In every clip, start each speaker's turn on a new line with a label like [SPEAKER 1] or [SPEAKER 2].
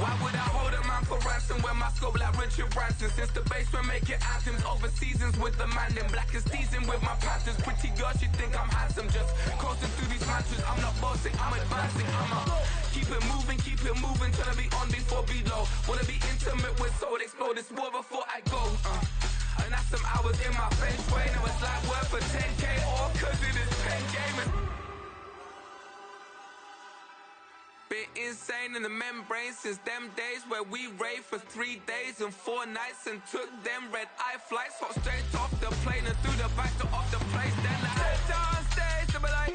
[SPEAKER 1] Why would I hold a man for ransom when my scope like Richard Branson? Since the basement making anthems over seasons with the man in black is seasoned with my patterns. Pretty girls, you think I'm handsome, just coasting through these mantras. I'm not bossing, I'm advancing. Keep it moving, tryna be on before below. Wanna be intimate with soul, explore this war before I go. And that's some hours in my feng shui. Now it's like worth for 10K, all cause it is pen gaming. Been insane in the membrane since them days where we raved for 3 days and 4 nights and took them red-eye flights. Hot straight off the plane and through the back door of the place. Then I head on stage, they were like,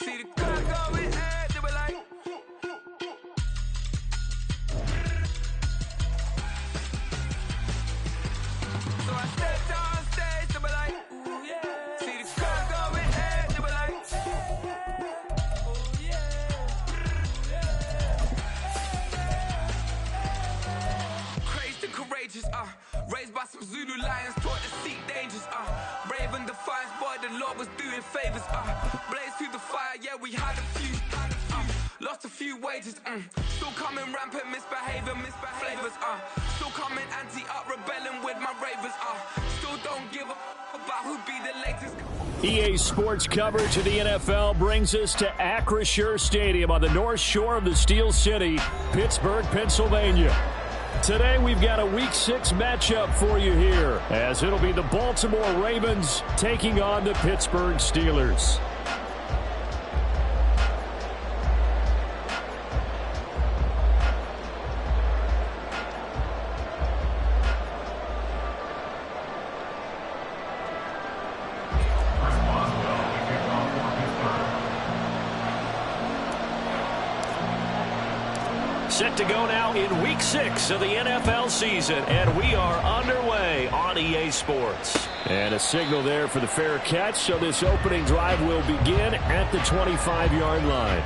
[SPEAKER 1] see the crowd going head, they were like. So I stepped on stage, they were like, ooh yeah. See the crowd going head, they were like, oh yeah. Crazed and courageous, raised by some Zulu lions, taught to seek dangers, brave and defiant, boy, the Lord was doing favors, blaze through the fire, yeah, we had a few, lost a few wages, still coming rampant, misbehavior, flavors, still coming anti-up, rebelling with my ravers, still don't give a about who be the latest.
[SPEAKER 2] EA Sports coverage of the NFL brings us to Acrisure Stadium on the north shore of the Steel City, Pittsburgh, Pennsylvania. Today we've got a Week 6 matchup for you here, as it'll be the Baltimore Ravens taking on the Pittsburgh Steelers. Set to go now in Week 6 of the NFL season, and we are underway on EA Sports. And a signal there for the fair catch, so this opening drive will begin at the 25-yard line.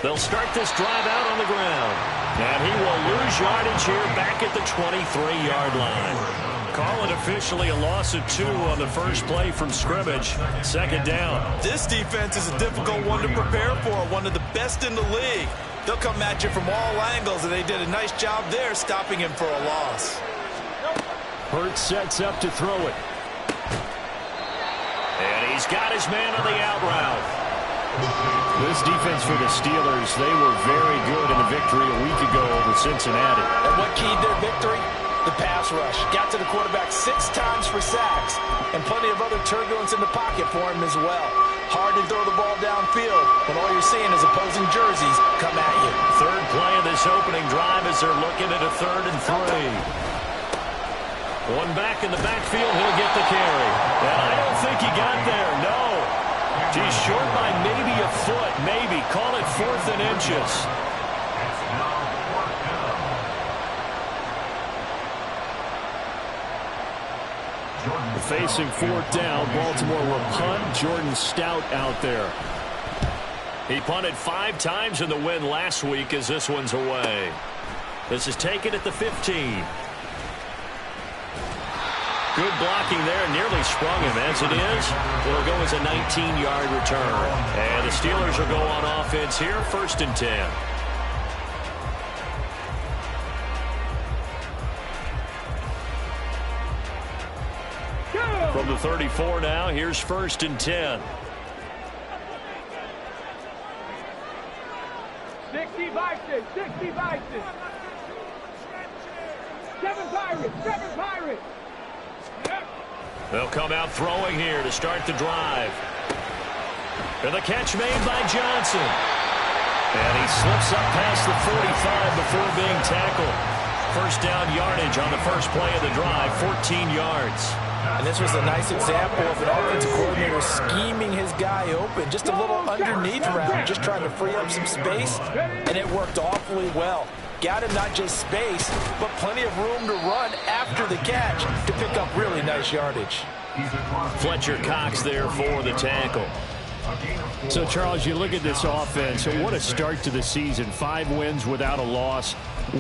[SPEAKER 2] They'll start this drive out on the ground. And he will lose yardage here back at the 23-yard line. Call it officially a loss of 2 on the first play from scrimmage. Second down.
[SPEAKER 3] This defense is a difficult one to prepare for, one of the best in the league. They'll come at you from all angles, and they did a nice job there stopping him for a loss.
[SPEAKER 2] Hurts sets up to throw it. And he's got his man on the out route. This defense for the Steelers, they were very good in the victory a week ago over Cincinnati.
[SPEAKER 3] And what keyed their victory? The pass rush. Got to the quarterback 6 times for sacks, and plenty of other turbulence in the pocket for him as well. Hard to throw the ball downfield when all you're seeing is opposing jerseys come at you.
[SPEAKER 2] Third play of this opening drive as they're looking at a 3rd and 3. One back in the backfield, he'll get the carry. And I don't think he got there, no. He's short by maybe a foot, maybe. Call it 4th and inches. Facing 4th down, Baltimore will punt. Jordan Stout out there. He punted 5 times in the win last week as this one's away. This is taken at the 15. Good blocking there, nearly sprung him. As it is, it'll go as a 19-yard return. And the Steelers will go on offense here, 1st and 10. From the 34 now, here's 1st and 10.
[SPEAKER 4] 60 Vikings, 60 Vikings. 7 Pirates.
[SPEAKER 2] They'll come out throwing here to start the drive. And the catch made by Johnson. And he slips up past the 45 before being tackled. First down yardage on the first play of the drive, 14 yards.
[SPEAKER 3] And this was a nice example of an offensive coordinator scheming his guy open. Just a little underneath route, just trying to free up some space, and it worked awfully well. Got him not just space, but plenty of room to run after the catch to pick up really nice yardage.
[SPEAKER 2] Fletcher Cox there for the tackle. So, Charles, you look at this offense, so what a start to the season. 5 wins without a loss.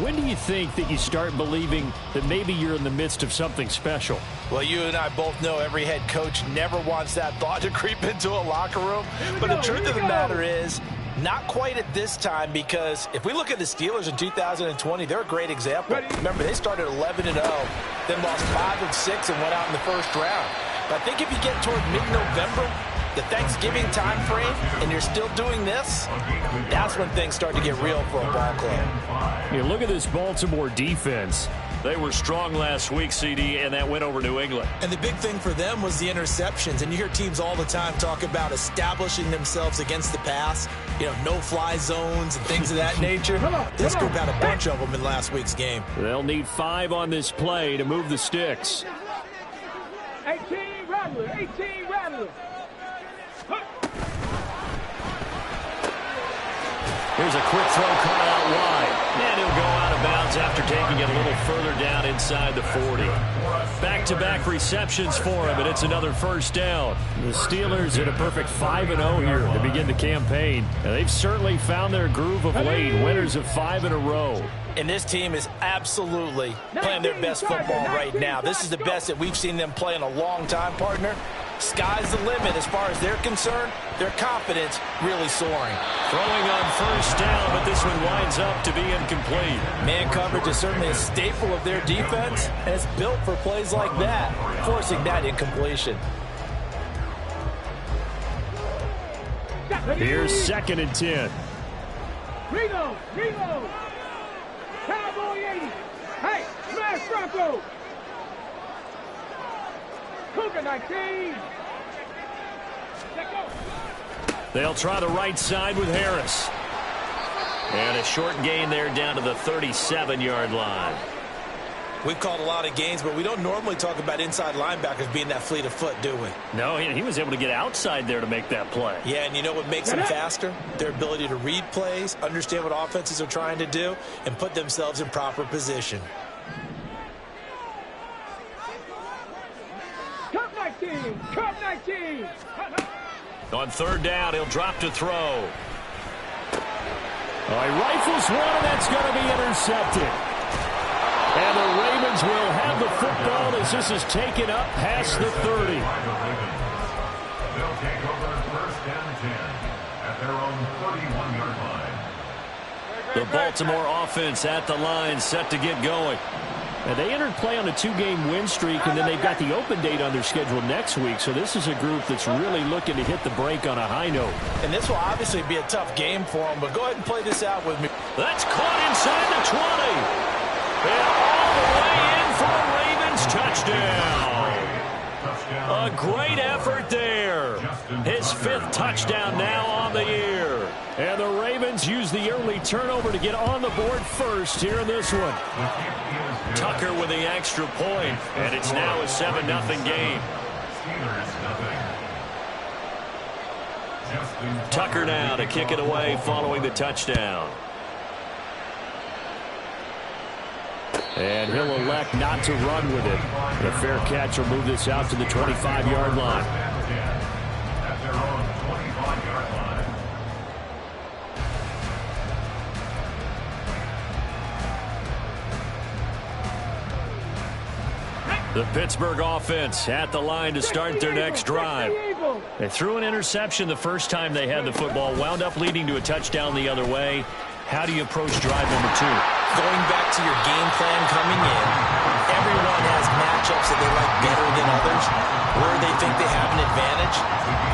[SPEAKER 2] When do you think that you start believing that maybe you're in the midst of something special?
[SPEAKER 3] Well, you and I both know every head coach never wants that thought to creep into a locker room. But the truth of the matter is, not quite at this time, because if we look at the Steelers in 2020, they're a great example. Remember, they started 11-0, then lost 5-6 and went out in the first round. But I think if you get toward mid-November, the Thanksgiving time frame, and you're still doing this, that's when things start to get real for a ball club.
[SPEAKER 2] You look at this Baltimore defense. They were strong last week, CD, and that went over New England.
[SPEAKER 3] And the big thing for them was the interceptions. And you hear teams all the time talk about establishing themselves against the pass, no-fly zones and things of that nature. This group had a bunch of them in last week's game.
[SPEAKER 2] They'll need 5 on this play to move the sticks.
[SPEAKER 4] 18 Rattler, 18 Rattler.
[SPEAKER 2] Here's a quick throw caught out wide. And he'll go out of bounds after taking it a little further down inside the 40. Back-to-back receptions for him, and it's another first down. The Steelers at a perfect 5-0 here to begin the campaign. And they've certainly found their groove of late, winners of 5 in a row.
[SPEAKER 3] And this team is absolutely playing their best football right now. This is the best that we've seen them play in a long time, partner. Sky's the limit as far as they're concerned. Their confidence really soaring.
[SPEAKER 2] Throwing on first down, but this one winds up to be incomplete.
[SPEAKER 3] Man coverage is certainly a staple of their defense, and it's built for plays like that, forcing that incompletion.
[SPEAKER 2] Here's 2nd and 10.
[SPEAKER 4] Reload. Cowboy 80. Hey, smash Bronco. Cougar 19. Let go.
[SPEAKER 2] They'll try the right side with Harris. And a short gain there down to the 37-yard line.
[SPEAKER 3] We've called a lot of games, but we don't normally talk about inside linebackers being that fleet of foot, do we?
[SPEAKER 2] No, he was able to get outside there to make that play.
[SPEAKER 3] Yeah, and you know what makes them faster? Their ability to read plays, understand what offenses are trying to do, and put themselves in proper position.
[SPEAKER 4] Cup 19.
[SPEAKER 2] On 3rd down, he'll drop to throw. He rifles one, and that's going to be intercepted. And the Ravens will have the football as this is taken up past the 30.
[SPEAKER 5] They'll take over 1st and 10 at their own 31-yard line.
[SPEAKER 2] The Baltimore offense at the line, set to get going. And they entered play on a 2-game win streak, and then they've got the open date on their schedule next week. So this is a group that's really looking to hit the break on a high note.
[SPEAKER 3] And this will obviously be a tough game for them, but go ahead and play this out with me.
[SPEAKER 2] That's caught inside the 20. And all the way in for a Ravens touchdown. A great effort there. His 5th touchdown now on the year. And the Ravens use the early turnover to get on the board first here in this one. Tucker with the extra point, and it's now a 7-0 game. Tucker now to kick it away following the touchdown. And he'll elect not to run with it. A fair catch will move this out to the 25-yard line.
[SPEAKER 5] At their own 25-yard line.
[SPEAKER 2] The Pittsburgh offense at the line to start their next drive. They threw an interception the first time they had the football, wound up leading to a touchdown the other way. How do you approach drive number 2?
[SPEAKER 3] Going back to your game plan coming in, everyone has matchups that they like better than others, where they think they have an advantage.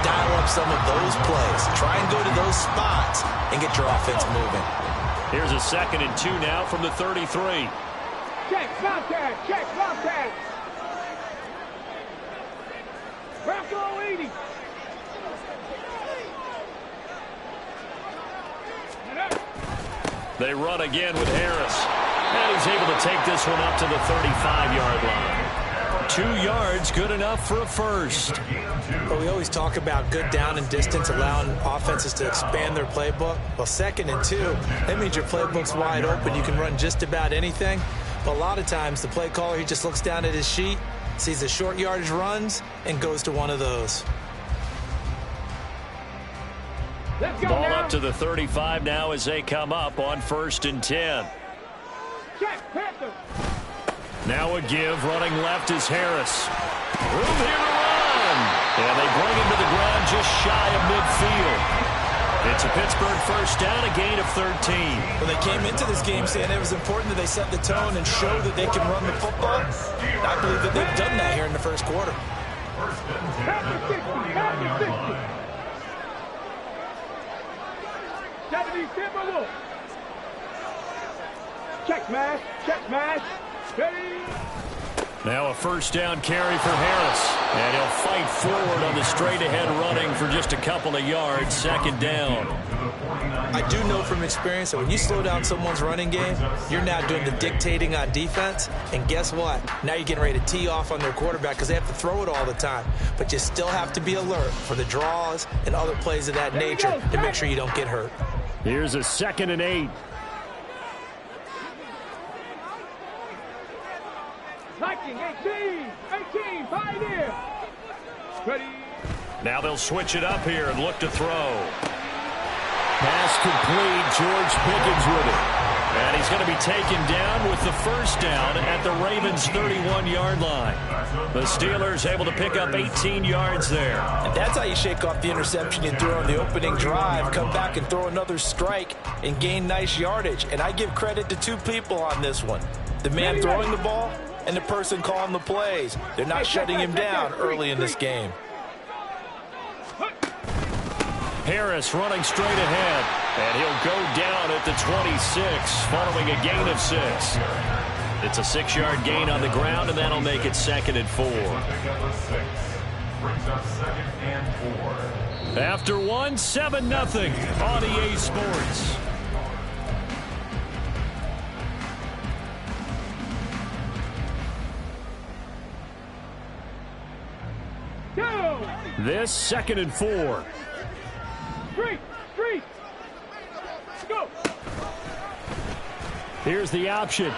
[SPEAKER 3] Dial up some of those plays. Try and go to those spots and get your offense moving.
[SPEAKER 2] Here's a 2nd and 2 now from the 33.
[SPEAKER 4] Check Bobcat. Bronco 80.
[SPEAKER 2] They run again with Harris. And he's able to take this one up to the 35-yard line. 2 yards, good enough for a first.
[SPEAKER 3] Well, we always talk about good down and distance, allowing offenses to expand their playbook. Well, 2nd and 2, that means your playbook's wide open. You can run just about anything. But a lot of times, the play caller, he just looks down at his sheet, sees the short yardage runs, and goes to one of those.
[SPEAKER 2] Ball up to the 35 now as they come up on 1st and 10. Now a give, running left is Harris. Room here to run. And they bring him to the ground just shy of midfield. It's a Pittsburgh first down, a gain of 13.
[SPEAKER 3] When they came into this game saying it was important that they set the tone and show that they can run the football, I believe that they've done that here in the first quarter.
[SPEAKER 4] Check smash, check smash. Ready.
[SPEAKER 2] Now a first down carry for Harris. And he'll fight forward on the straight-ahead running for just a couple of yards, 2nd down.
[SPEAKER 3] I do know from experience that when you slow down someone's running game, you're now doing the dictating on defense. And guess what? Now you're getting ready to tee off on their quarterback because they have to throw it all the time. But you still have to be alert for the draws and other plays of that nature to make sure you don't get hurt.
[SPEAKER 2] Here's a 2nd and 8.
[SPEAKER 4] Viking 18, Pioneer. Ready.
[SPEAKER 2] Now they'll switch it up here and look to throw. Pass complete. George Pickens with it. And he's going to be taken down with the first down at the Ravens' 31-yard line. The Steelers able to pick up 18 yards there.
[SPEAKER 3] And that's how you shake off the interception you threw on the opening drive, come back and throw another strike and gain nice yardage. And I give credit to 2 people on this one. The man throwing the ball and the person calling the plays. They're not shutting him down early in this game.
[SPEAKER 2] Harris running straight ahead, and he'll go down at the 26 following a gain of 6. It's a 6-yard gain on the ground, and that'll make it 2nd and 4. After 1, 7-0 on EA Sports. This 2nd and 4.
[SPEAKER 4] Street. Go.
[SPEAKER 2] Here's the option.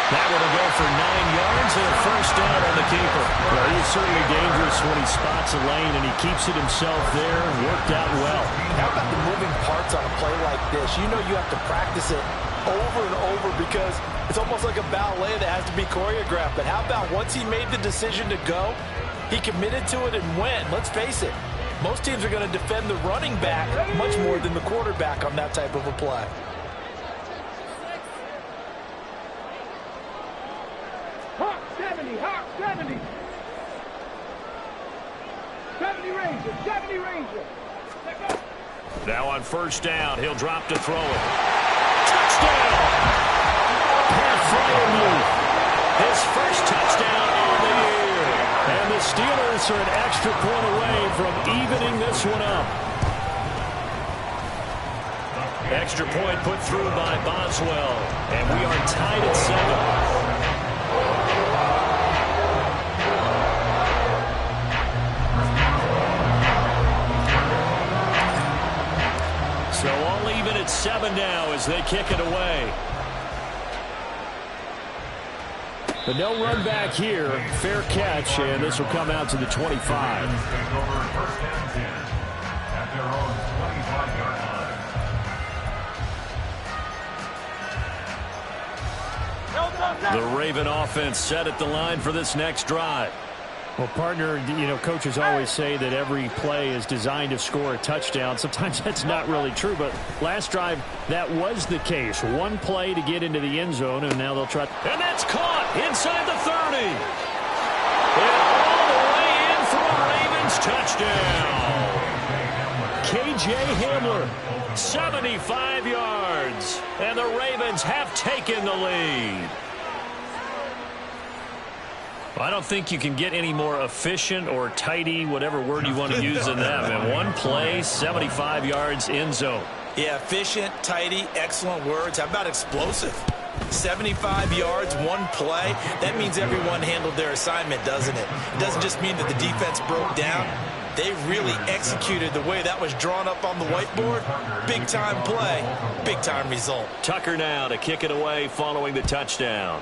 [SPEAKER 2] That one will go for 9 yards and a first down on the keeper. Well, he's certainly dangerous when he spots a lane, and he keeps it himself there and worked out well.
[SPEAKER 3] How about the moving parts on a play like this? You know you have to practice it over and over because it's almost like a ballet that has to be choreographed. But how about once he made the decision to go, he committed to it and went. Let's face it, most teams are going to defend the running back much more than the quarterback on that type of a play.
[SPEAKER 4] Hawk 70, Hawk 70. 70 Ranger. Let go.
[SPEAKER 2] Now on first down, he'll drop to throw it. Touchdown! Pat Freiermuth, his first touchdown on the year. And the Steelers are an extra point away from evening this one up. Extra point put through by Boswell. And we are tied at 7. So all even at 7 now as they kick it away. But no run back here. Fair catch, and this will come out to the 25. The Raven offense set at the line for this next drive. Well, partner, you know, coaches always say that every play is designed to score a touchdown. Sometimes that's not really true, but last drive, that was the case. One play to get into the end zone, and now they'll try. And that's caught inside the 30. And all the way in for a Ravens touchdown. KJ Hamler, 75 yards, and the Ravens have taken the lead. I don't think you can get any more efficient or tidy, whatever word you want to use in that. And one play, 75 yards, end zone.
[SPEAKER 3] Yeah, efficient, tidy, excellent words. How about explosive? 75 yards, one play. That means everyone handled their assignment, doesn't it? It doesn't just mean that the defense broke down. They really executed the way that was drawn up on the whiteboard. Big-time play, big-time result.
[SPEAKER 2] Tucker now to kick it away following the touchdown.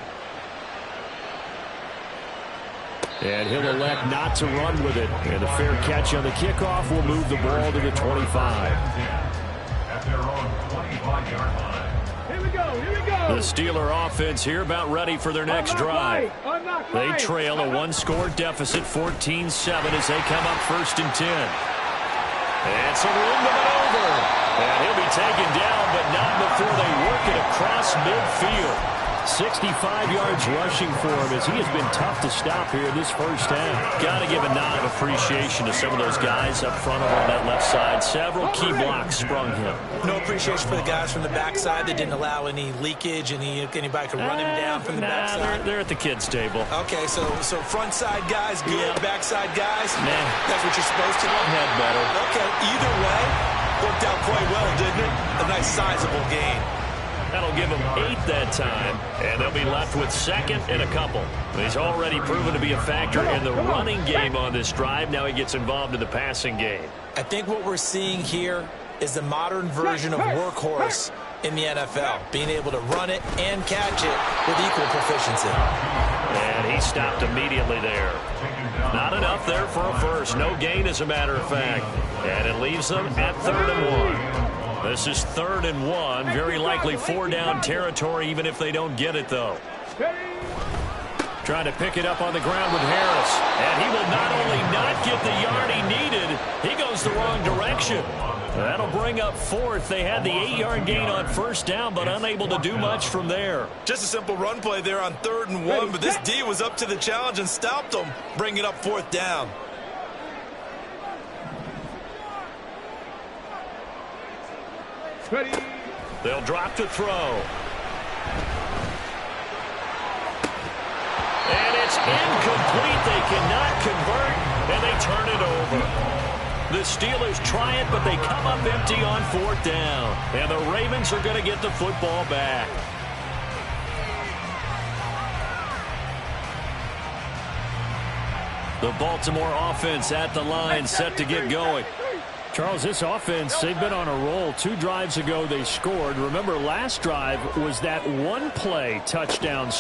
[SPEAKER 2] And he'll elect not to run with it. And the fair catch on the kickoff will move the ball to the 25.
[SPEAKER 5] At their own 25-yard line.
[SPEAKER 4] Here we go, here we go.
[SPEAKER 2] The Steeler offense here about ready for their next drive. They trail a one-score deficit, 14-7, as they come up 1st and 10. And some room to maneuver. And he'll be taken down, but not before they work it across midfield. 65 yards rushing for him as he has been tough to stop here this first half. Got to give a nod of appreciation to some of those guys up front on that left side. Several key blocks sprung him.
[SPEAKER 3] No appreciation for the guys from the backside. They didn't allow any leakage, anybody could run him down from the backside.
[SPEAKER 2] They're at the kids' table.
[SPEAKER 3] Okay, so front side guys good,
[SPEAKER 2] Yeah.
[SPEAKER 3] Backside guys,
[SPEAKER 2] Nah.
[SPEAKER 3] That's what you're supposed to do.
[SPEAKER 2] Had better.
[SPEAKER 3] Okay, either way, worked out quite well, didn't it? A nice sizable gain.
[SPEAKER 2] That'll give them 8 that time, and they'll be left with 2nd and a couple. He's already proven to be a factor in the running game on this drive. Now he gets involved in the passing game.
[SPEAKER 3] I think what we're seeing here is the modern version of workhorse in the NFL, being able to run it and catch it with equal proficiency.
[SPEAKER 2] And he stopped immediately there. Not enough there for a first. No gain, as a matter of fact. And it leaves them at 3rd and 1. This is 3rd and 1. Very likely 4-down territory, even if they don't get it, though. Trying to pick it up on the ground with Harris. And he will not only not get the yard he needed, he goes the wrong direction. That'll bring up 4th. They had the 8-yard gain on 1st down, but unable to do much from there.
[SPEAKER 3] Just a simple run play there on 3rd and 1, but this D was up to the challenge and stopped them, bringing up 4th down.
[SPEAKER 4] Ready.
[SPEAKER 2] They'll drop to throw. And it's incomplete. They cannot convert, and they turn it over. The Steelers try it, but they come up empty on 4th down. And the Ravens are going to get the football back. The Baltimore offense at the line, set to get going. Charles, this offense, they've been on a roll. 2 drives ago, they scored. Remember, last drive was that one-play touchdown.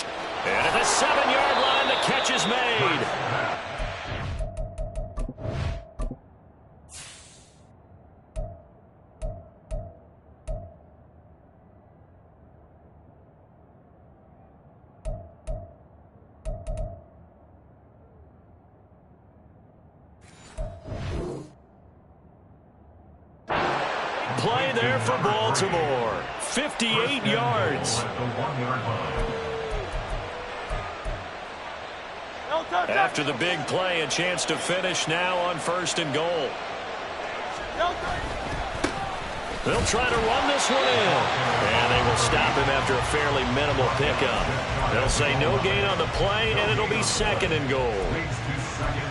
[SPEAKER 2] And at the 7-yard line, the catch is made. Play there for Baltimore. 58 yards. After the big play, a chance to finish now on 1st and goal. They'll try to run this one in. And they will stop him after a fairly minimal pickup. They'll say no gain on the play, and it'll be 2nd and goal.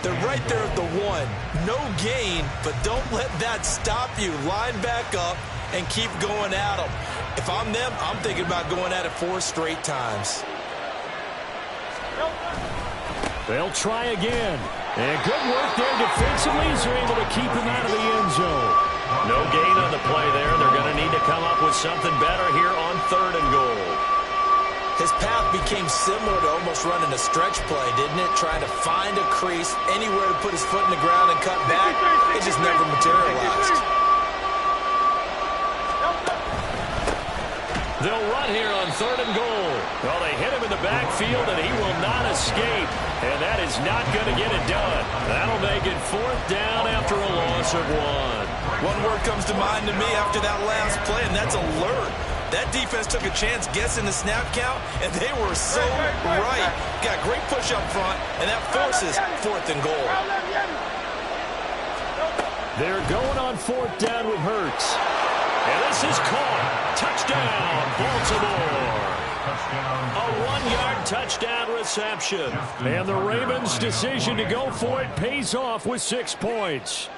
[SPEAKER 3] They're right there at the 1. No gain, but don't let that stop you. Line back up and keep going at them. If I'm them, I'm thinking about going at it 4 straight times.
[SPEAKER 2] They'll try again. And good work there defensively as they're able to keep him out of the end zone. No gain on the play there. They're going to need to come up with something better here on 3rd and goal.
[SPEAKER 3] His path became similar to almost running a stretch play, didn't it? Trying to find a crease, anywhere to put his foot in the ground and cut back. It just never materialized.
[SPEAKER 2] They'll run here on 3rd and goal. Well, they hit him in the backfield, and he will not escape. And that is not going to get it done. That'll make it 4th down after a loss of 1.
[SPEAKER 3] One word comes to mind to me after that last play, and that's alert. That defense took a chance guessing the snap count, and they were so right. Got great push up front, and that forces 4th and goal.
[SPEAKER 2] They're going on 4th down with Hurts. And this is caught. Touchdown, Baltimore. A 1-yard touchdown reception. And the Ravens' decision to go for it pays off with 6 points.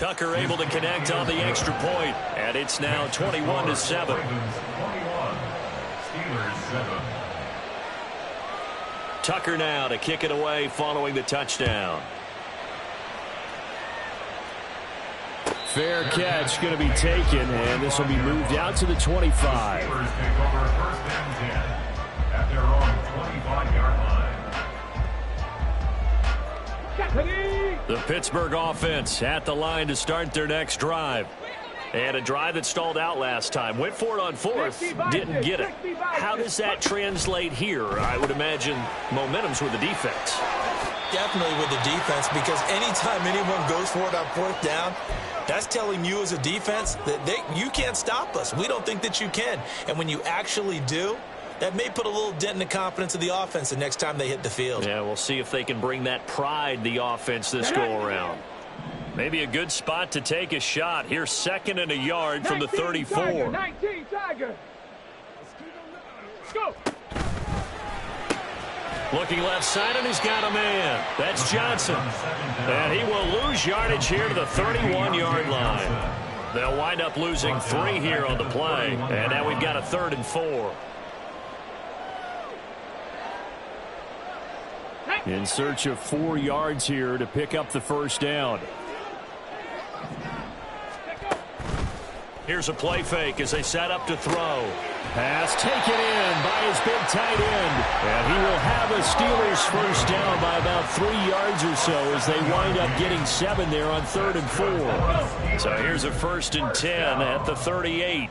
[SPEAKER 2] Tucker able to connect on the extra point, and it's now 21-7.
[SPEAKER 5] 21. Steelers 7.
[SPEAKER 2] Tucker now to kick it away following the touchdown. Fair catch going to be taken, and this will be moved out to the 25.
[SPEAKER 5] Steelers take over 1st and 10 at their own 25-yard line.
[SPEAKER 2] The Pittsburgh offense at the line to start their next drive. And a drive that stalled out last time. Went for it on 4th, didn't get it. How does that translate here? I would imagine momentum's with the defense.
[SPEAKER 3] Definitely with the defense, because anytime anyone goes for it on 4th down, that's telling you as a defense that you can't stop us. We don't think that you can. And when you actually do, that may put a little dent in the confidence of the offense the next time they hit the field.
[SPEAKER 2] Yeah, we'll see if they can bring that pride, the offense, this go-around. Maybe a good spot to take a shot. Here's 2nd and a yard from the 34.
[SPEAKER 4] 19 Tiger. Let's go.
[SPEAKER 2] Looking left side, and he's got a man. That's Johnson. And he will lose yardage here to the 31-yard line. They'll wind up losing 3 here on the play. And now we've got a 3rd and 4. In search of 4 yards here to pick up the first down. Here's a play fake as they set up to throw. Pass taken in by his big tight end. And he will have a Steelers first down by about 3 yards or so as they wind up getting 7 there on 3rd and 4. So here's a 1st and 10 at the 38.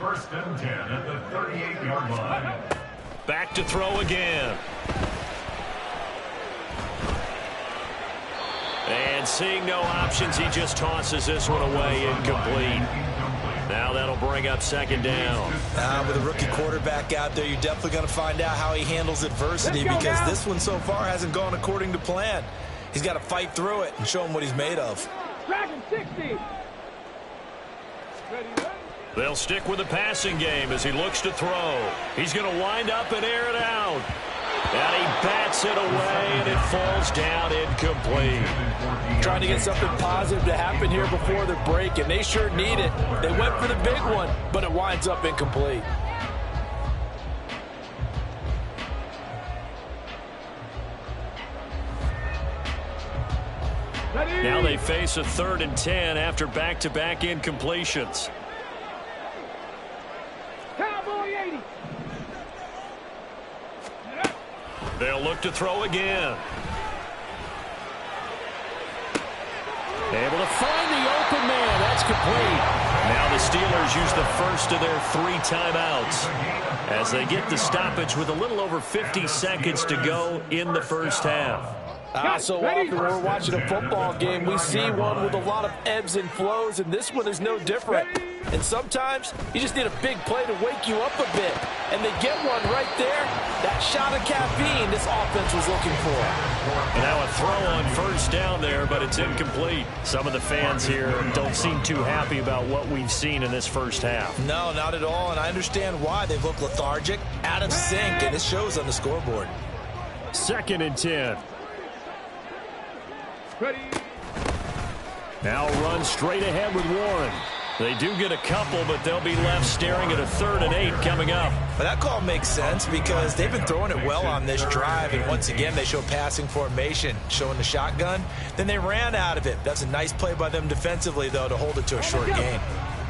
[SPEAKER 5] 1st and 10 at the 38-yard line.
[SPEAKER 2] Back to throw again. And seeing no options, he just tosses this one away incomplete. Now that'll bring up 2nd down.
[SPEAKER 3] With a rookie quarterback out there, you're definitely going to find out how he handles adversity, because this one so far hasn't gone according to plan. He's got to fight through it and show him what he's made of.
[SPEAKER 4] Dragon 60.
[SPEAKER 2] They'll stick with the passing game as he looks to throw. He's going to wind up and air it out. And he bats it away, and it falls down incomplete.
[SPEAKER 3] Trying to get something positive to happen here before the break, and they sure need it. They went for the big one, but it winds up incomplete.
[SPEAKER 2] Now they face a 3rd and 10 after back-to-back incompletions.
[SPEAKER 4] Cowboy 80.
[SPEAKER 2] They'll look to throw again. Able to find the open man. That's complete. Now the Steelers use the first of their 3 timeouts as they get the stoppage with a little over 50 seconds to go in the first half.
[SPEAKER 3] So often when we're watching a football game, we see one with a lot of ebbs and flows, and this one is no different. And sometimes you just need a big play to wake you up a bit. And they get one right there. That shot of caffeine this offense was looking for.
[SPEAKER 2] Now a throw on first down there, but it's incomplete. Some of the fans here don't seem too happy about what we've seen in this first half.
[SPEAKER 3] No, not at all, and I understand why. They've looked lethargic, out of sync, and it shows on the scoreboard.
[SPEAKER 2] 2nd and 10.
[SPEAKER 4] Ready.
[SPEAKER 2] Now run straight ahead with Warren. They do get a couple, but they'll be left staring at a 3rd and 8 coming up.
[SPEAKER 3] But that call makes sense because they've been throwing it well on this drive, and once again they show passing formation, showing the shotgun. Then they ran out of it. That's a nice play by them defensively, though, to hold it to a short gain.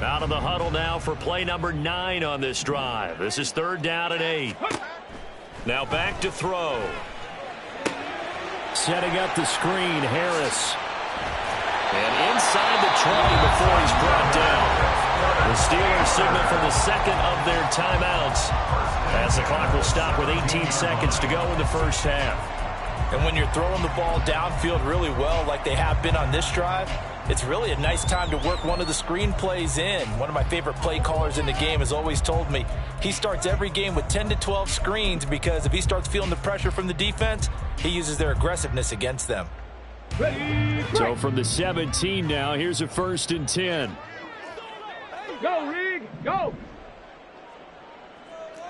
[SPEAKER 2] Out of the huddle now for play number 9 on this drive. This is 3rd down and 8. Now back to throw. Setting up the screen, Harris. And inside the 20 before he's brought down. The Steelers signal for the 2nd of their timeouts as the clock will stop with 18 seconds to go in the first half.
[SPEAKER 3] And when you're throwing the ball downfield really well like they have been on this drive, it's really a nice time to work one of the screen plays in. One of my favorite play callers in the game has always told me he starts every game with 10 to 12 screens because if he starts feeling the pressure from the defense, he uses their aggressiveness against them.
[SPEAKER 4] Ready.
[SPEAKER 2] So from the 17 now, here's a 1st and 10.
[SPEAKER 4] Go, Rig. Go.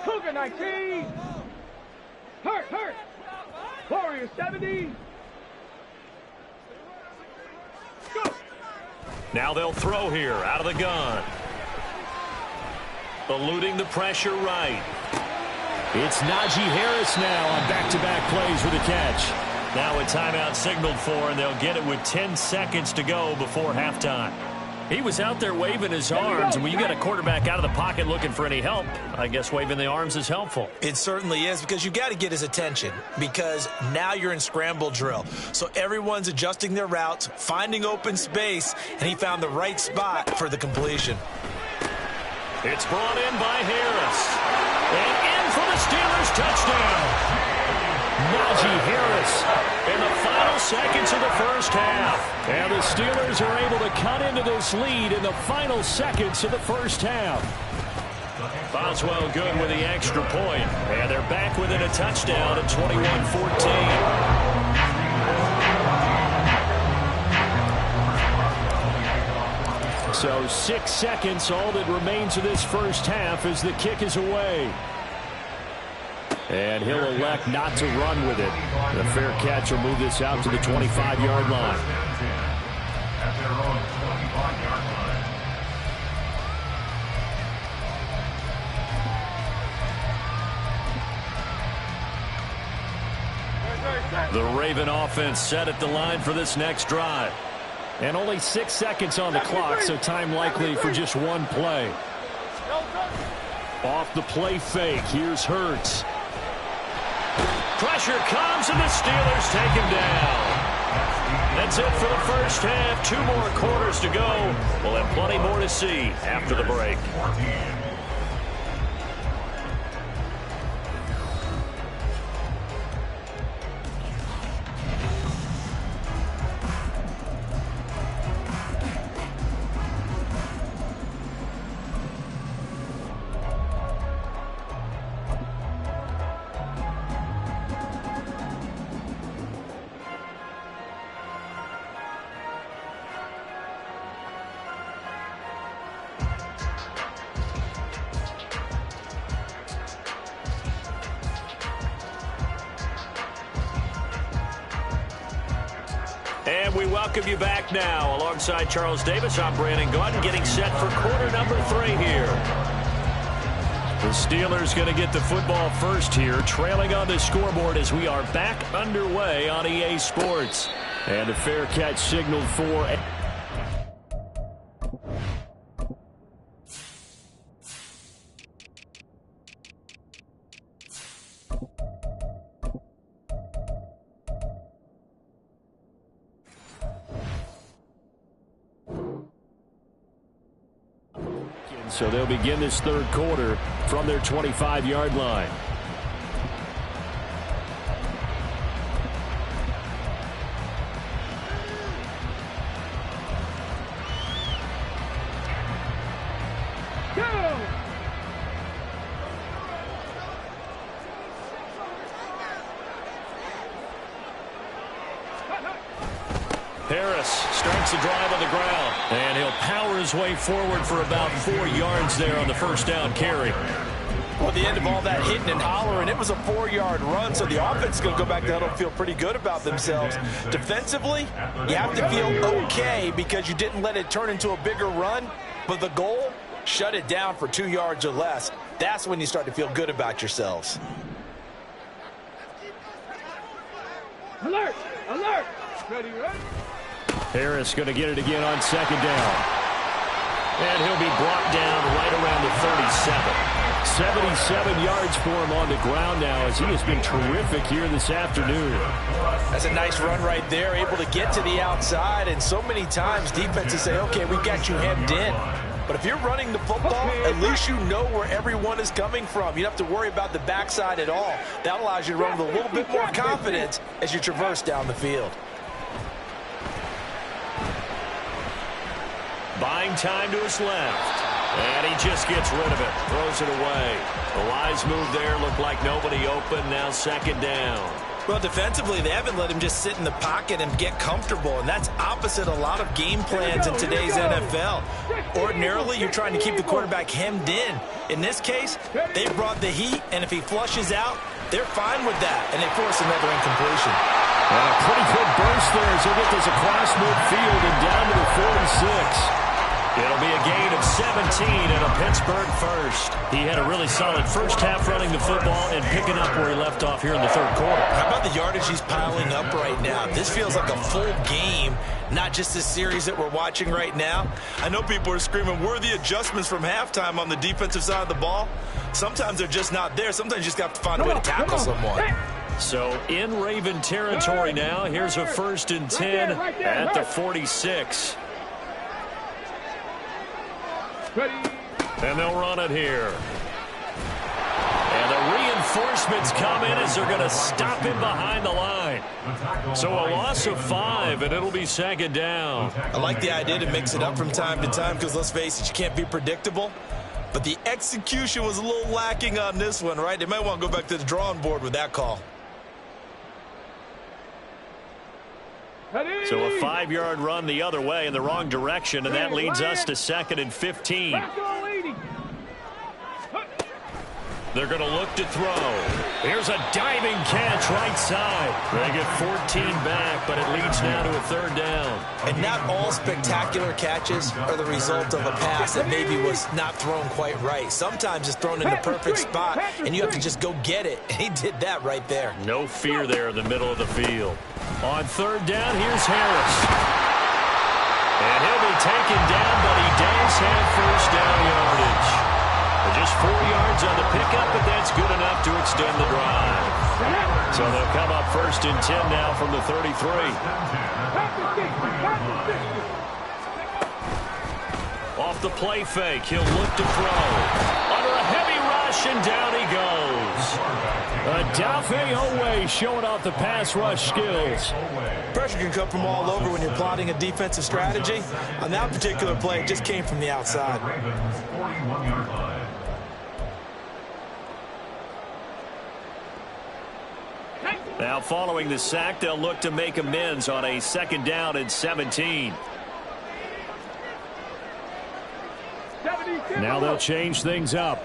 [SPEAKER 4] Cougar 19. Hurt. Warrior 70. Go.
[SPEAKER 2] Now they'll throw here out of the gun. Eluding the pressure right. It's Najee Harris now on back-to-back plays with a catch. Now a timeout signaled for, and they'll get it with 10 seconds to go before halftime. He was out there waving his arms, and when you got a quarterback out of the pocket looking for any help, I guess waving the arms is helpful.
[SPEAKER 3] It certainly is, because you got to get his attention, because now you're in scramble drill. So everyone's adjusting their routes, finding open space, and he found the right spot for the completion.
[SPEAKER 2] It's brought in by Harris. And in for the Steelers touchdown. Najee Harris in the final seconds of the first half. And the Steelers are able to cut into this lead in the final seconds of the first half. Boswell good with the extra point. And they're back within a touchdown at 21-14. So 6 seconds, all that remains of this first half as the kick is away. And he'll elect not to run with it. The fair catch will move this out to the 25-yard line.
[SPEAKER 5] At their own 25-yard line.
[SPEAKER 2] The Raven offense set at the line for this next drive. And only 6 seconds on the clock, so time likely for just one play. Off the play fake, here's Hurts. Pressure comes, and the Steelers take him down. That's it for the first half. 2 more quarters to go. We'll have plenty more to see after the break. And we welcome you back now. Alongside Charles Davis, I'm Brandon Gaudin, getting set for quarter number 3 here. The Steelers going to get the football first here, trailing on the scoreboard as we are back underway on EA Sports. And a fair catch signaled for... So they'll begin this third quarter from their 25-yard line.
[SPEAKER 4] Go!
[SPEAKER 2] Harris starts the drive on the ground, and he'll power his way forward for about 4 yards there on the first down carry.
[SPEAKER 3] Well, at the end of all that hitting and hollering, it was a 4-yard run, so the offense is going to go back to huddle and feel pretty good about themselves. Defensively, you have to feel okay because you didn't let it turn into a bigger run, but the goal, shut it down for 2 yards or less. That's when you start to feel good about yourselves.
[SPEAKER 4] Alert! Alert! Ready, ready?
[SPEAKER 2] Harris going to get it again on second down. And he'll be brought down right around the 37. 77 yards for him on the ground now as he has been terrific here this afternoon.
[SPEAKER 3] That's a nice run right there, able to get to the outside, and so many times defenses say, okay, we've got you hemmed in. But if you're running the football, at least you know where everyone is coming from. You don't have to worry about the backside at all. That allows you to run with a little bit more confidence as you traverse down the field.
[SPEAKER 2] Buying time to his left. And he just gets rid of it. Throws it away. The wise move there. Looked like nobody open. Now second down.
[SPEAKER 3] Well, defensively, they haven't let him just sit in the pocket and get comfortable, and that's opposite a lot of game plans in today's NFL. Ordinarily, you're trying to keep the quarterback hemmed in. In this case, they brought the heat, and if he flushes out, they're fine with that, and they force another incompletion.
[SPEAKER 2] And a pretty good burst there as he'll get this across midfield and down to the 46. It'll be a gain of 17 and a Pittsburgh first. He had a really solid first half running the football and picking up where he left off here in the third quarter.
[SPEAKER 3] How about the yardage he's piling up right now? This feels like a full game, not just this series that we're watching right now. I know people are screaming, where are the adjustments from halftime on the defensive side of the ball? Sometimes they're just not there. Sometimes you just have to find a way to tackle someone.
[SPEAKER 2] So in Raven territory now. Here's a 1st and 10 at the 46. And they'll run it here. And the reinforcements come in as they're going to stop him behind the line. So a loss of 5, and it'll be 2nd down.
[SPEAKER 3] I like the idea to mix it up from time to time because, let's face it, you can't be predictable. But the execution was a little lacking on this one, right? They might want to go back to the drawing board with that call.
[SPEAKER 2] So a 5-yard run the other way in the wrong direction, and that leads us to 2nd and 15. They're going to look to throw. Here's a diving catch right side. They get 14 back, but it leads now to a 3rd down.
[SPEAKER 3] And not all spectacular catches are the result of a pass that maybe was not thrown quite right. Sometimes it's thrown in the perfect spot, and you have to just go get it. And he did that right there.
[SPEAKER 2] No fear there in the middle of the field. On 3rd down, here's Harris. And he'll be taken down, but he does have 1st down yardage. Just 4 yards on the pickup, but that's good enough to extend the drive. So they'll come up 1st and 10 now from the 33. Off the play fake, he'll look to throw. Under a heavy rush, and down he goes. Odafe Oweh showing off the pass rush skills.
[SPEAKER 3] Pressure can come from all over when you're plotting a defensive strategy. On that particular play, it just came from the outside.
[SPEAKER 2] Now following the sack, they'll look to make amends on a 2nd down and 17. Now they'll change things up.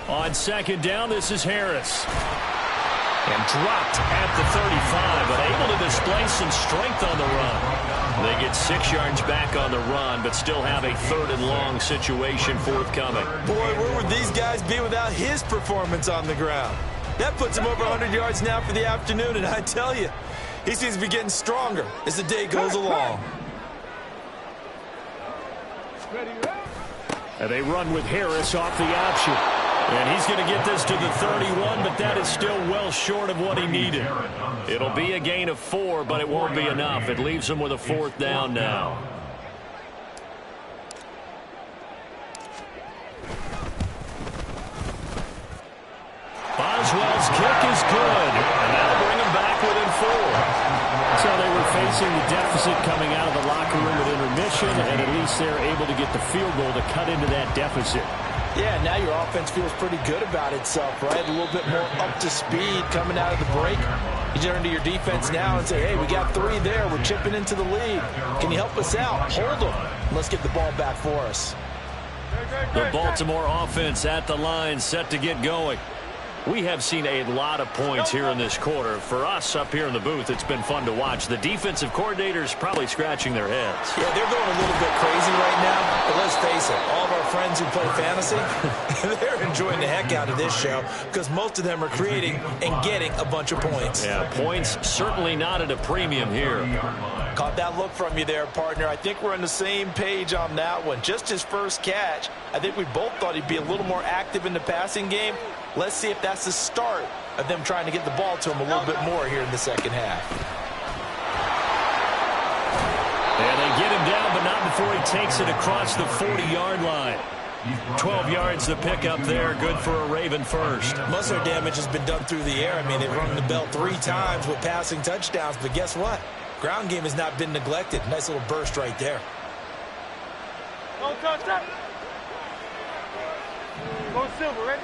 [SPEAKER 2] On 2nd down, this is Harris. And dropped at the 35, but able to display some strength on the run. They get 6 yards back on the run, but still have a 3rd and long situation forthcoming.
[SPEAKER 3] Boy, where would these guys be without his performance on the ground? That puts him over 100 yards now for the afternoon, and I tell you, he seems to be getting stronger as the day goes along.
[SPEAKER 2] And they run with Harris off the option. And he's going to get this to the 31, but that is still well short of what he needed. It'll be a gain of 4, but it won't be enough. It leaves him with a 4th down now. Boswell's kick is good, and that'll bring him back within 4. So they were facing the deficit coming out of the locker room at intermission, and at least they're able to get the field goal to cut into that deficit.
[SPEAKER 3] Yeah, now your offense feels pretty good about itself, right? A little bit more up to speed coming out of the break. You turn to your defense now and say, hey, we got 3 there. We're chipping into the lead. Can you help us out? Hold them. Let's get the ball back for us.
[SPEAKER 2] The Baltimore offense at the line, set to get going. We have seen a lot of points here in this quarter. For us up here in the booth, it's been fun to watch. The defensive coordinators probably scratching their heads.
[SPEAKER 3] Yeah, they're going a little bit crazy right now. But let's face it, all of our friends who play fantasy, they're enjoying the heck out of this show because most of them are creating and getting a bunch of points.
[SPEAKER 2] Yeah, points certainly not at a premium here.
[SPEAKER 3] Caught that look from you there, partner. I think we're on the same page on that one. Just his first catch, I think we both thought he'd be a little more active in the passing game. Let's see if that's the start of them trying to get the ball to him a little bit more here in the second half.
[SPEAKER 2] And they get him down, but not before he takes it across the 40-yard line. 12 yards to pick up there. Good for a Raven first.
[SPEAKER 3] Most of their damage has been done through the air. I mean, they've rung the bell 3 times with passing touchdowns, but guess what? Ground game has not been neglected. Nice little burst right there.
[SPEAKER 4] Don't touch that. Go Silver, ready?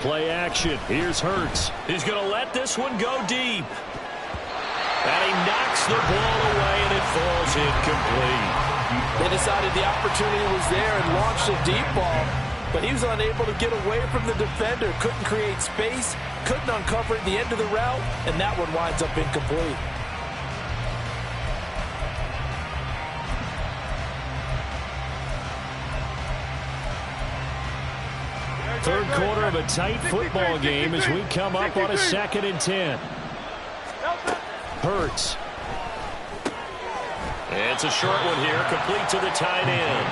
[SPEAKER 2] Play action. Here's Hurts. He's going to let this one go deep. And he knocks the ball away, and it falls incomplete.
[SPEAKER 3] They decided the opportunity was there and launched a deep ball, but he was unable to get away from the defender, couldn't create space, couldn't uncover at the end of the route, and that one winds up incomplete.
[SPEAKER 2] Third quarter of a tight football game as we come up on a 2nd and 10. Hurts. It's a short one here, complete to the tight end.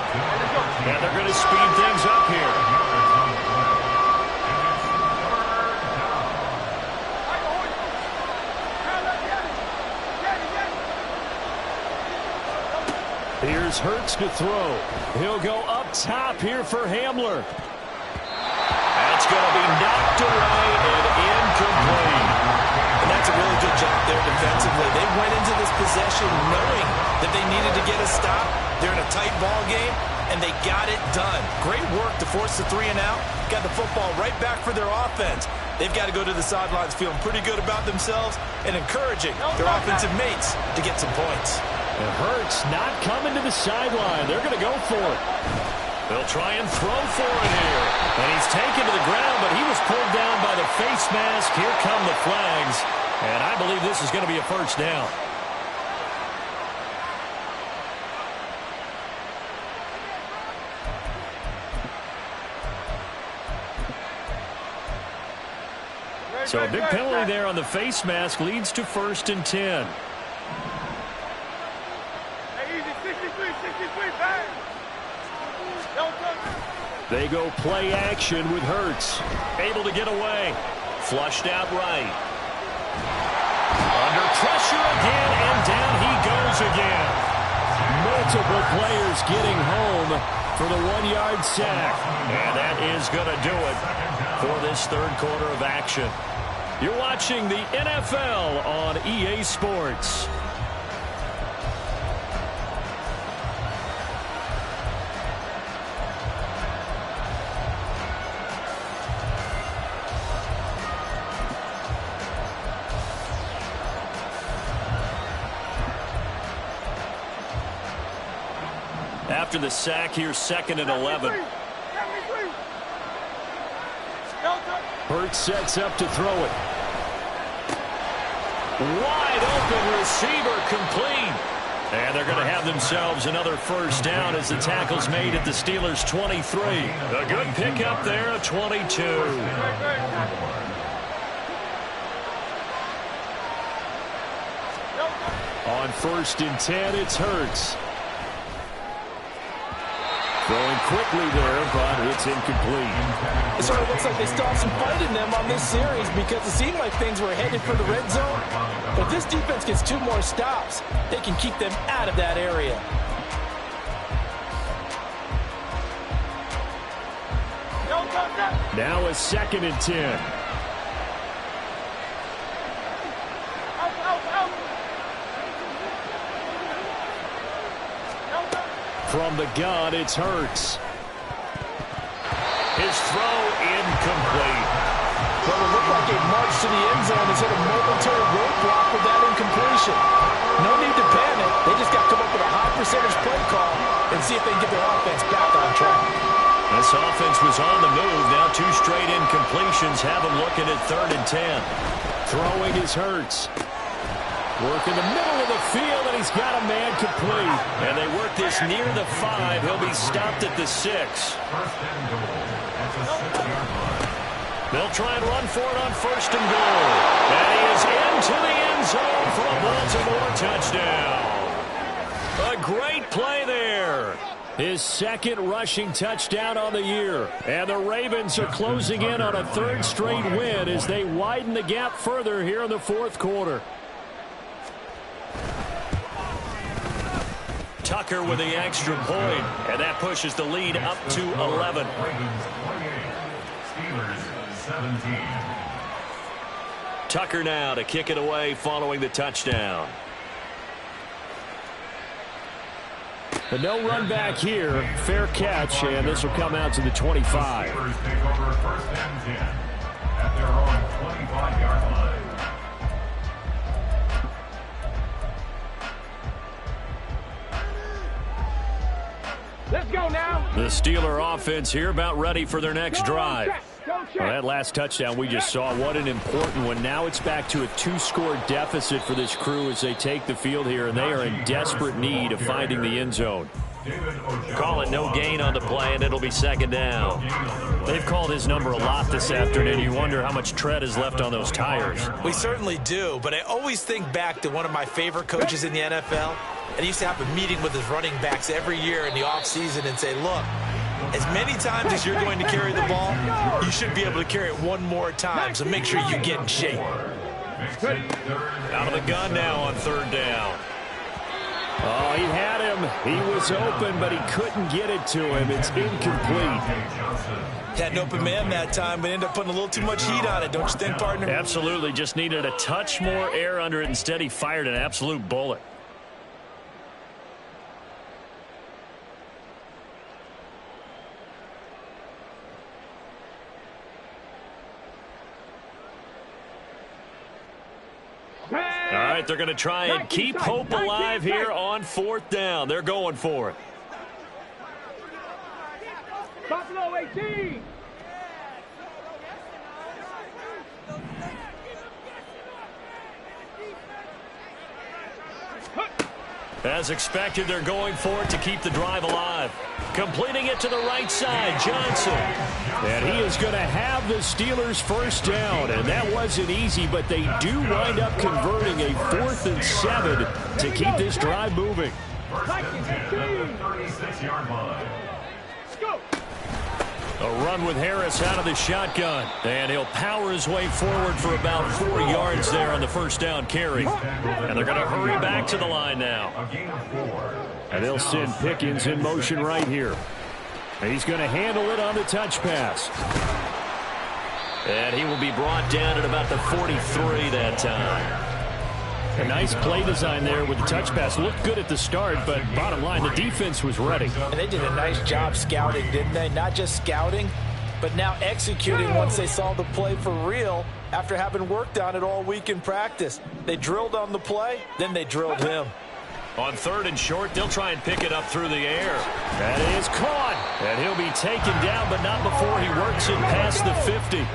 [SPEAKER 2] And they're going to speed things up here. Here's Hurts to throw. He'll go up top here for Hamler. That's going to be knocked away and incomplete.
[SPEAKER 3] And that's a really good job there defensively. They went into this possession knowing that they needed to get a stop. They're in a tight ball game, and they got it done. Great work to force the 3 and out. Got the football right back for their offense. They've got to go to the sidelines feeling pretty good about themselves and encouraging their offensive mates to get some points.
[SPEAKER 2] And Hurts not coming to the sideline. They're going to go for it. They'll try and throw for it here. And he's taken to the ground, but he was pulled down by the face mask. Here come the flags. And I believe this is going to be a first down. So a big penalty there on the face mask leads to 1st and 10. They go play action with Hurts. Able to get away. Flushed out right. Under pressure again, and down he goes again. Multiple players getting home for the 1-yard sack. And that is going to do it for this third quarter of action. You're watching the NFL on EA Sports. After the sack here, 2nd and 11. Hurts sets up to throw it. Wide open receiver complete. And they're going to have themselves another first down as the tackle's made at the Steelers' 23. A good pickup there of 22. On 1st and 10, it's Hurts. Throwing quickly there, but it's incomplete.
[SPEAKER 3] It sort of looks like they still have some fight in them on this series because it seemed like things were headed for the red zone. But if this defense gets 2 more stops, they can keep them out of that area.
[SPEAKER 2] Now a 2nd and 10. From the gun, it's Hurts. His throw incomplete.
[SPEAKER 3] Well, it looked like a march to the end zone has hit a momentary roadblock with that incompletion. No need to panic. They just got to come up with a high percentage play call and see if they can get their offense back on track.
[SPEAKER 2] This offense was on the move. Now 2 straight incompletions have them looking at 3rd and 10. Throwing is Hurts. Work in the middle of the field, and he's got a man complete. And they work this near the 5. He'll be stopped at the 6. They'll try and run for it on 1st and goal. And he is into the end zone for a Baltimore touchdown. A great play there. His 2nd rushing touchdown on the year. And the Ravens are closing in on a 3rd straight win as they widen the gap further here in the 4th quarter. Tucker with the extra point, and that pushes the lead up to 11. Tucker now to kick it away following the touchdown. But no run back here. Fair catch, and this will come out to the 25.
[SPEAKER 5] The Steelers take over 1st and 10 at their own 25-yard line.
[SPEAKER 4] Let's go now.
[SPEAKER 2] The Steeler offense here about ready for their next drive. Well, that last touchdown we just saw, what an important one. Now it's back to a 2-score deficit for this crew as they take the field here, and they are in desperate need of finding the end zone.
[SPEAKER 6] Call it no gain on the play, and it'll be 2nd down.
[SPEAKER 2] They've called his number a lot this afternoon. You wonder how much tread is left on those tires.
[SPEAKER 3] We certainly do, but I always think back to one of my favorite coaches in the NFL. And he used to have a meeting with his running backs every year in the offseason and say, look, as many times as you're going to carry the ball, you should be able to carry it one more time, so make sure you get in shape.
[SPEAKER 6] Out of the gun now on 3rd down.
[SPEAKER 2] Oh, he had him. He was open, but he couldn't get it to him. It's incomplete.
[SPEAKER 3] Had an open man that time, but ended up putting a little too much heat on it, don't you think, partner?
[SPEAKER 2] Absolutely. Just needed a touch more air under it. Instead, he fired an absolute bullet. All right, they're going to try and keep hope alive here on 4th down. They're going for it.
[SPEAKER 4] Buffalo 18.
[SPEAKER 2] As expected, they're going for it to keep the drive alive. Completing it to the right side, Johnson. And he is going to have the Steelers' 1st down. And that wasn't easy, but they do wind up converting a 4th and 7 to keep this drive moving.
[SPEAKER 5] 1st and 10 at the 36-yard line.
[SPEAKER 2] A run with Harris out of the shotgun. And he'll power his way forward for about 4 yards there on the 1st down carry. And they're going to hurry back to the line now.
[SPEAKER 5] A gain of 4.
[SPEAKER 2] And they'll send Pickens in motion right here. And he's going to handle it on the touch pass. And he will be brought down at about the 43 that time. A nice play design there with the touch pass. Looked good at the start, but bottom line, the defense was ready.
[SPEAKER 3] And they did a nice job scouting, didn't they? Not just scouting, but now executing once they saw the play for real after having worked on it all week in practice. They drilled on the play, then they drilled him.
[SPEAKER 2] On 3rd and short, they'll try and pick it up through the air. That is caught. And he'll be taken down, but not before he works it past the 50.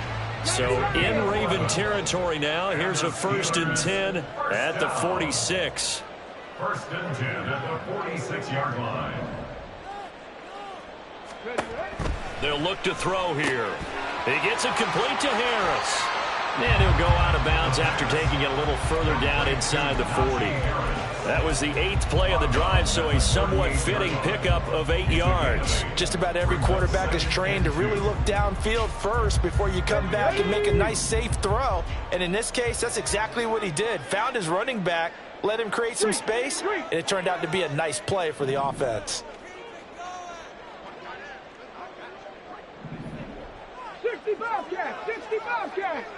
[SPEAKER 2] So in Raven territory now. Here's a 1st and 10 at the 46.
[SPEAKER 5] 1st and 10 at the 46-yard line.
[SPEAKER 2] They'll look to throw here. He gets it complete to Harris. And he'll go out of bounds after taking it a little further down inside the 40. That was the 8th play of the drive, so a somewhat fitting pickup of 8 yards.
[SPEAKER 3] Just about every quarterback is trained to really look downfield first before you come back and make a nice, safe throw. And in this case, that's exactly what he did. Found his running back, let him create some space, and it turned out to be a nice play for the offense.
[SPEAKER 4] 60 Bobcats, 60 Bobcats.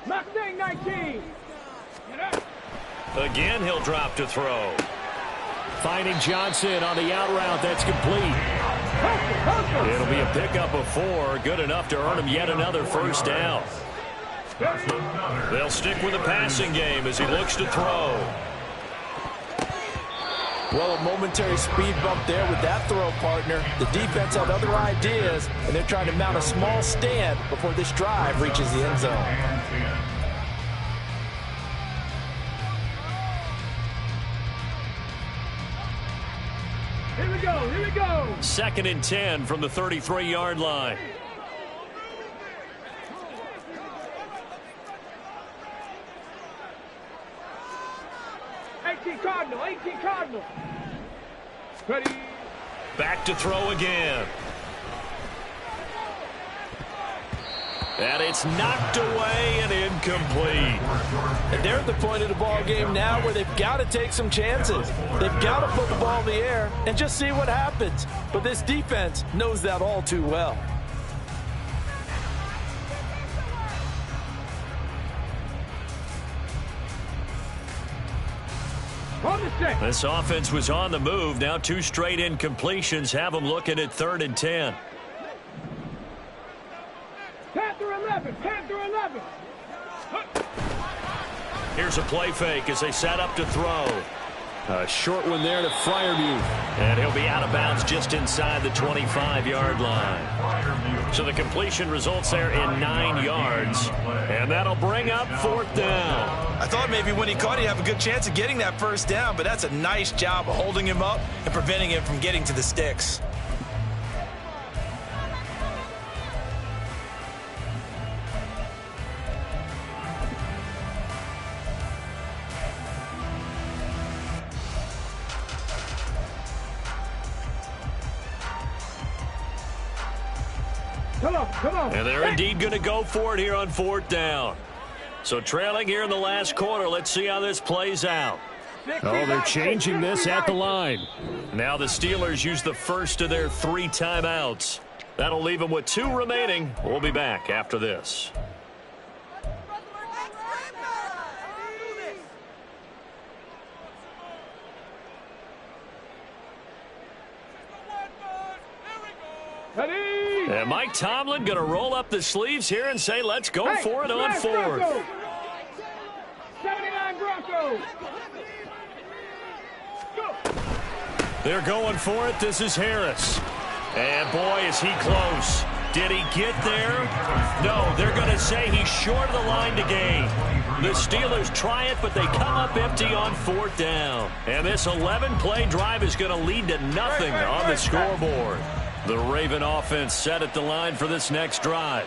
[SPEAKER 4] Mustang 19.
[SPEAKER 2] Again, he'll drop to throw. Finding Johnson on the out route. That's complete. It'll be a pickup of 4. Good enough to earn him yet another 1st down. They'll stick with the passing game as he looks to throw.
[SPEAKER 3] Well, a momentary speed bump there with that throw, partner. The defense had other ideas, and they're trying to mount a small stand before this drive reaches the end zone.
[SPEAKER 4] Here we go, here we go.
[SPEAKER 2] 2nd and 10 from the 33-yard line.
[SPEAKER 4] Cardinal, 18 Cardinal. Ready.
[SPEAKER 2] Back to throw again. And it's knocked away and incomplete.
[SPEAKER 3] And they're at the point of the ball game now where they've got to take some chances. They've got to put the ball in the air and just see what happens. But this defense knows that all too well.
[SPEAKER 4] On the Check.
[SPEAKER 2] This offense was on the move. Now 2 straight incompletions have them looking at 3rd and 10.
[SPEAKER 4] Panther 11. Panther 11.
[SPEAKER 2] Here's a play fake as they set up to throw.
[SPEAKER 7] A short one there to Freiermuth.
[SPEAKER 2] And he'll be out of bounds just inside the 25-yard line. So the completion results there in 9 yards. And that'll bring up 4th down.
[SPEAKER 3] I thought maybe when he caught it, he'd have a good chance of getting that first down, but that's a nice job of holding him up and preventing him from getting to the sticks.
[SPEAKER 4] Come on.
[SPEAKER 2] And they're indeed going to go for it here on 4th down. So trailing here in the last quarter. Let's see how this plays out.
[SPEAKER 7] Oh, they're changing this at the line.
[SPEAKER 2] Now the Steelers use the first of their 3 timeouts. That'll leave them with 2 remaining. We'll be back after this. And Mike Tomlin going to roll up the sleeves here and say, let's go for it on 4th.
[SPEAKER 4] 79 Broncos. Go.
[SPEAKER 2] They're going for it. This is Harris. And boy, is he close. Did he get there? No, they're going to say he's short of the line to gain. The Steelers try it, but they come up empty on 4th down. And this 11-play drive is going to lead to nothing on the scoreboard. The Raven offense set at the line for this next drive.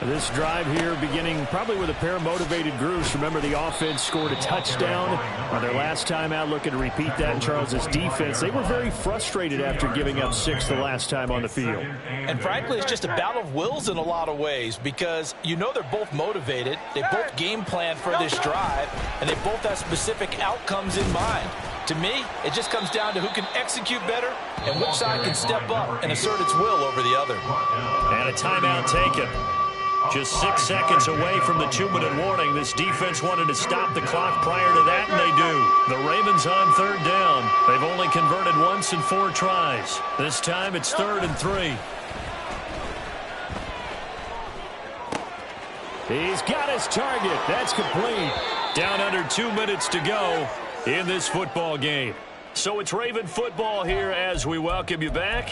[SPEAKER 7] This drive here beginning probably with a pair of motivated groups. Remember, the offense scored a touchdown on their last time out, looking to repeat that in Charles's defense. They were very frustrated after giving up 6 the last time on the field.
[SPEAKER 3] And frankly, it's just a battle of wills in a lot of ways because you know they're both motivated. They both game plan for this drive, and they both have specific outcomes in mind. To me, it just comes down to who can execute better and which side can step up and assert its will over the other.
[SPEAKER 2] And a timeout taken. Just 6 seconds away from the 2-minute warning. This defense wanted to stop the clock prior to that, and they do. The Ravens on 3rd down. They've only converted once in 4 tries. This time it's 3rd and 3.
[SPEAKER 7] He's got his target. That's complete.
[SPEAKER 2] Down under 2 minutes to go in this football game. So it's Raven football here as we welcome you back.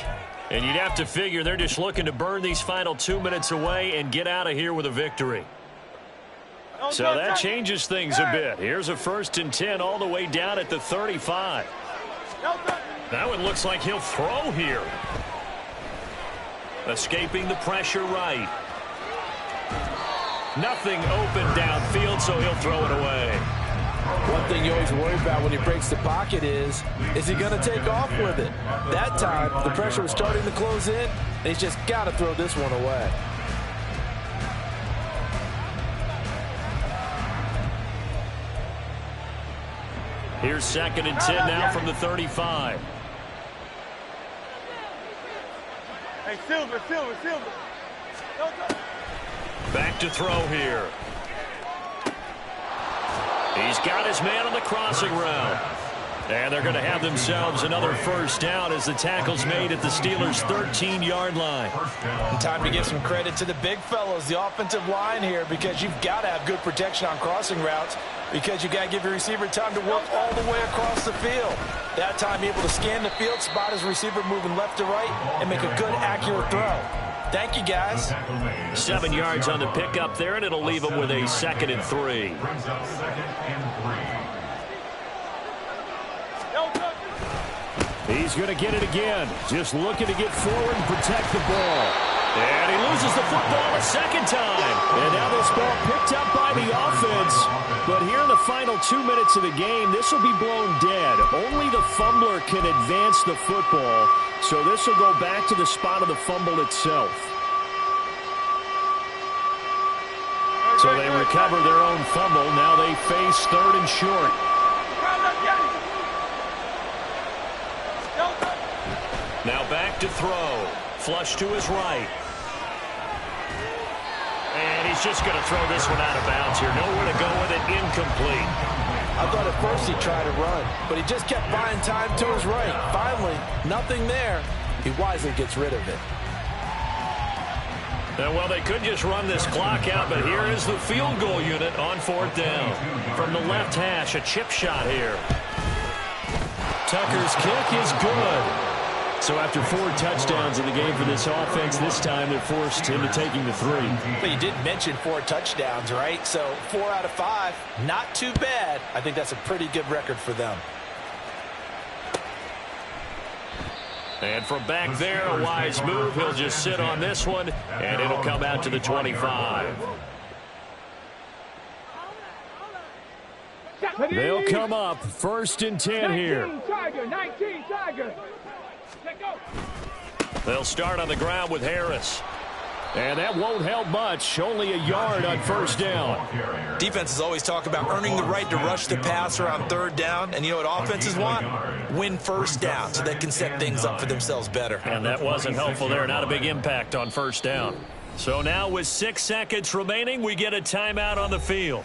[SPEAKER 2] And you'd have to figure they're just looking to burn these final 2 minutes away and get out of here with a victory. So that changes things a bit. Here's a 1st and 10 all the way down at the 35. That one looks like he'll throw here. Escaping the pressure right. Nothing open downfield, so he'll throw it away.
[SPEAKER 3] One thing you always worry about when he breaks the pocket is he going to take off with it? That time, the pressure was starting to close in, and he's just got to throw this one away.
[SPEAKER 2] Here's 2nd and 10 now from the 35.
[SPEAKER 4] Hey, Silver.
[SPEAKER 2] Back to throw here. He's got his man on the crossing route. And they're going to have themselves another 1st down as the tackle's made at the Steelers' 13-yard line.
[SPEAKER 3] And time to give some credit to the big fellows, the offensive line here, because you've got to have good protection on crossing routes because you've got to give your receiver time to work all the way across the field. That time able to scan the field, spot his receiver moving left to right, and make a good, accurate throw. Thank you, guys.
[SPEAKER 2] 7 yards on the pickup there, and it'll leave him with a 2nd and 3.
[SPEAKER 7] He's going to get it again. Just looking to get forward and protect the ball.
[SPEAKER 2] And he loses the football a 2nd time.
[SPEAKER 7] And now this ball picked up by the offense. But here in the final 2 minutes of the game, this will be blown dead. Only the fumbler can advance the football. So this will go back to the spot of the fumble itself.
[SPEAKER 2] So they recover their own fumble. Now they face 3rd and short. Now back to throw. Flush to his right. And he's just going to throw this one out of bounds here. Nowhere to go with it. Incomplete.
[SPEAKER 3] I thought at first he tried to run, but he just kept buying time to his right. Finally, nothing there. He wisely gets rid of it.
[SPEAKER 6] Well, they could just run this clock out, but here is the field goal unit on 4th down. From the left hash, a chip shot here. Tucker's kick is good. So after 4 touchdowns in the game for this offense, this time they're forced into taking the 3.
[SPEAKER 3] But you did mention 4 touchdowns, right? So 4 out of 5, not too bad. I think that's a pretty good record for them.
[SPEAKER 6] And from back there, a wise move. He'll just sit on this one, and it'll come out to the 25.
[SPEAKER 2] They'll come up 1st and 10 here.
[SPEAKER 4] 19 Tiger.
[SPEAKER 2] They'll start on the ground with Harris. And that won't help much. Only a yard on 1st down.
[SPEAKER 3] Defenses always talk about earning the right to rush the passer on 3rd down. And you know what offenses want? Win 1st down so they can set things up for themselves better.
[SPEAKER 6] And that wasn't helpful there. Not a big impact on 1st down.
[SPEAKER 2] So now with 6 seconds remaining, we get a timeout on the field.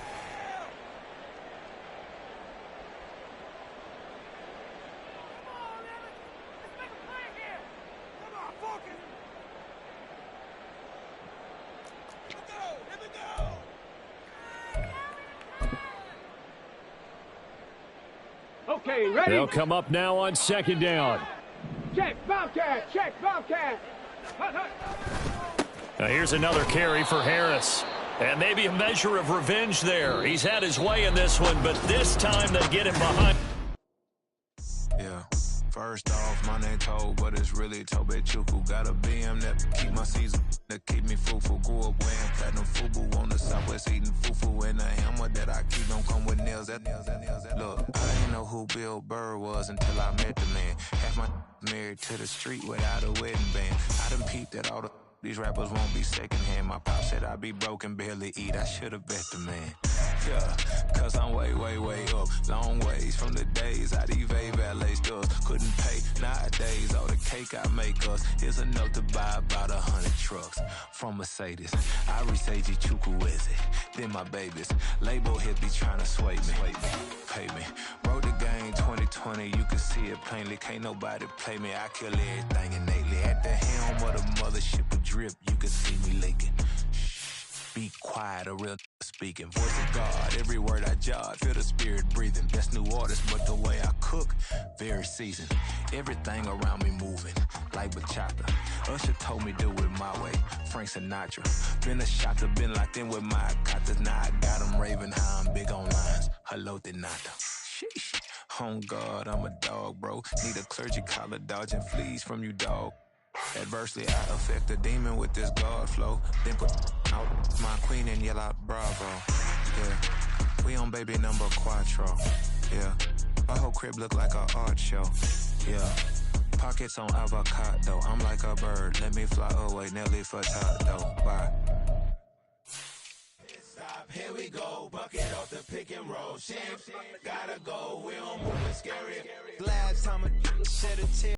[SPEAKER 4] Okay, ready?
[SPEAKER 2] They'll come up now on 2nd down.
[SPEAKER 4] Check, Bobcat. Check, Bobcat. Hut, hut.
[SPEAKER 2] Now here's another carry for Harris. And maybe a measure of revenge there. He's had his way in this one, but this time they get him behind.
[SPEAKER 8] Yeah. First off, my name Toad, but it's really Tobe Chuku. Got a BM that keep my season, that keep me fufu. Grew up wearing platinum fubu on the southwest eating fufu. And a hammer that I keep don't come with nails. Look, I didn't know who Bill Burr was until I met the man. Half my married to the street without a wedding band. I done peeped at all these rappers won't be secondhand. My pop said I'd be broke and barely eat. I should've bet the man. Yeah, cause I'm way, way, way up. Long ways from the days I evade valet stores. Couldn't pay nowadays. All the cake I make us is enough to buy about 100 trucks from Mercedes. I resage Chukwueze, then my babies. Label hit be trying to sway me. Pay me. Wrote the game 2020, you can see it plainly. Can't nobody play me. I kill everything innately. At the helm of the mothership of drip, you can see me leaking. Be quiet, a real speaking. Voice of God, every word I jot. Feel the spirit breathing. Best new artist, but the way I cook, very seasoned. Everything around me moving, like bachata. Usher told me do it my way. Frank Sinatra. Been a shotter, been locked in with my katas. Now I got them raving how I'm big on lines. Hello, Denata. Sheesh. On God, I'm a dog, bro. Need a clergy collar, dodging fleas from you, dog. Adversely, I affect the demon with this God flow. Then put out my queen and yell out bravo. Yeah, we on baby number quattro. Yeah, my whole crib look like a art show. Yeah, pockets on avocado. I'm like a bird, let me fly away. Nelly Furtado. Bye. Here we go, bucket off the pick and roll. Champ, gotta go, we don't move it scary. Last time I shed a tear.